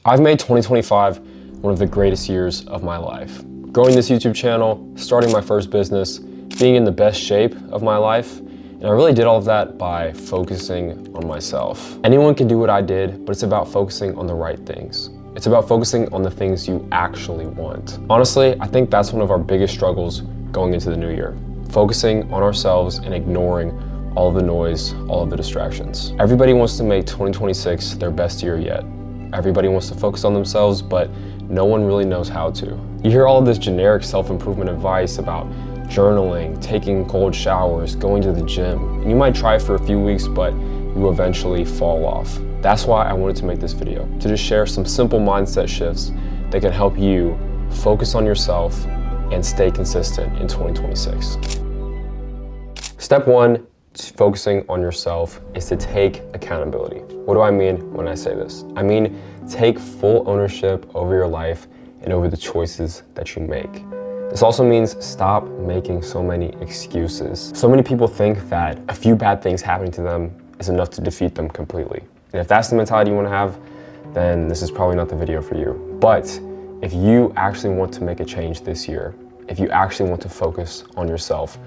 I've made 2025 one of the greatest years of my life. Growing this YouTube channel, starting my first business, being in the best shape of my life, and I really did all of that by focusing on myself. Anyone can do what I did, but it's about focusing on the right things. It's about focusing on the things you actually want. Honestly, I think that's one of our biggest struggles going into the new year. Focusing on ourselves and ignoring all of the noise, all of the distractions. Everybody wants to make 2026 their best year yet. Everybody wants to focus on themselves, but no one really knows how to. You hear all of this generic self-improvement advice about journaling, taking cold showers, going to the gym. And you might try for a few weeks, but you eventually fall off. That's why I wanted to make this video, to just share some simple mindset shifts that can help you focus on yourself and stay consistent in 2026. Step one, focusing on yourself, is to take accountability. What do I mean when I say this? I mean, take full ownership over your life and over the choices that you make. This also means stop making so many excuses. So many people think that a few bad things happening to them is enough to defeat them completely. And if that's the mentality you want to have, then this is probably not the video for you. But if you actually want to make a change this year, if you actually want to focus on yourself,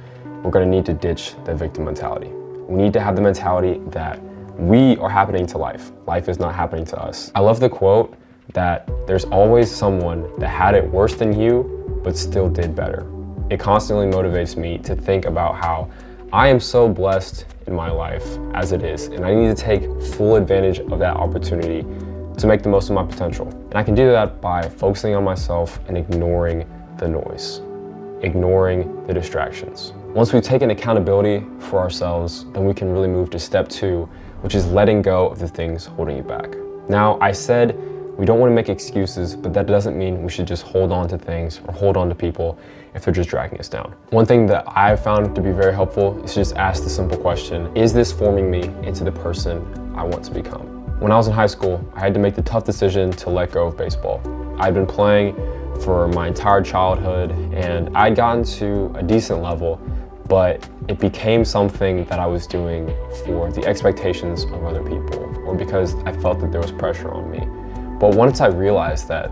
we're going to need to ditch the victim mentality. We need to have the mentality that we are happening to life. Life is not happening to us. I love the quote that there's always someone that had it worse than you, but still did better. It constantly motivates me to think about how I am so blessed in my life as it is, and I need to take full advantage of that opportunity to make the most of my potential. And I can do that by focusing on myself and ignoring the noise, ignoring the distractions. Once we've taken accountability for ourselves, then we can really move to step two, which is letting go of the things holding you back. Now, I said we don't want to make excuses, but that doesn't mean we should just hold on to things or hold on to people if they're just dragging us down. One thing that I've found to be very helpful is to just ask the simple question, is this forming me into the person I want to become? When I was in high school, I had to make the tough decision to let go of baseball. I'd been playing for my entire childhood and I'd gotten to a decent level, but it became something that I was doing for the expectations of other people or because I felt that there was pressure on me. But once I realized that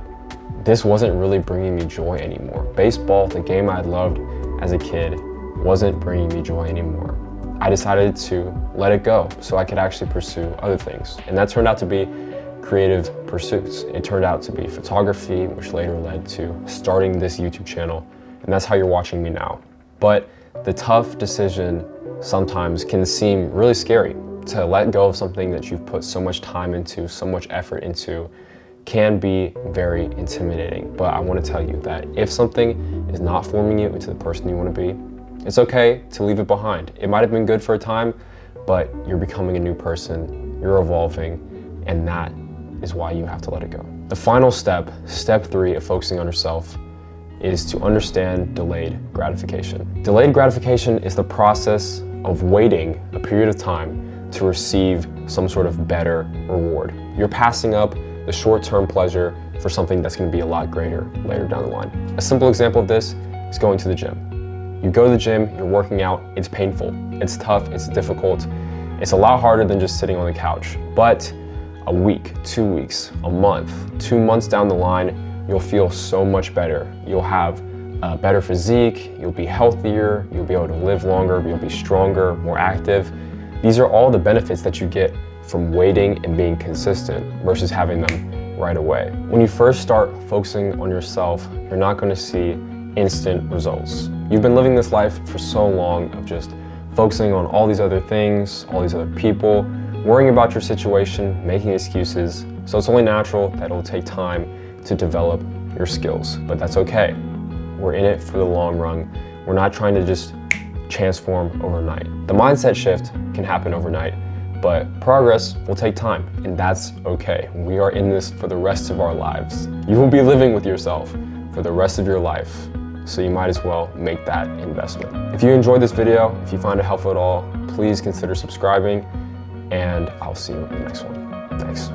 this wasn't really bringing me joy anymore, baseball, the game I loved as a kid, wasn't bringing me joy anymore, I decided to let it go so I could actually pursue other things. And that turned out to be creative pursuits. It turned out to be photography, which later led to starting this YouTube channel. And that's how you're watching me now. But the tough decision sometimes can seem really scary. To let go of something that you've put so much time into, so much effort into, can be very intimidating. But I want to tell you that if something is not forming you into the person you want to be, it's okay to leave it behind. It might have been good for a time, but you're becoming a new person, you're evolving, and that is why you have to let it go. The final step, step three of focusing on yourself, is to understand delayed gratification. Delayed gratification is the process of waiting a period of time to receive some sort of better reward. You're passing up the short-term pleasure for something that's going to be a lot greater later down the line. A simple example of this is going to the gym. You go to the gym, you're working out, it's painful, it's tough, it's difficult. It's a lot harder than just sitting on the couch. But a week, 2 weeks, a month, 2 months down the line, you'll feel so much better. You'll have a better physique, you'll be healthier, you'll be able to live longer, you'll be stronger, more active. These are all the benefits that you get from waiting and being consistent versus having them right away. When you first start focusing on yourself, you're not going to see instant results. You've been living this life for so long of just focusing on all these other things, all these other people, worrying about your situation, making excuses. So it's only natural that it'll take time to develop your skills, but that's okay. We're in it for the long run. We're not trying to just transform overnight. The mindset shift can happen overnight, but progress will take time, and that's okay. We are in this for the rest of our lives. You will be living with yourself for the rest of your life, so you might as well make that investment. If you enjoyed this video, if you find it helpful at all, please consider subscribing, and I'll see you in the next one. Thanks.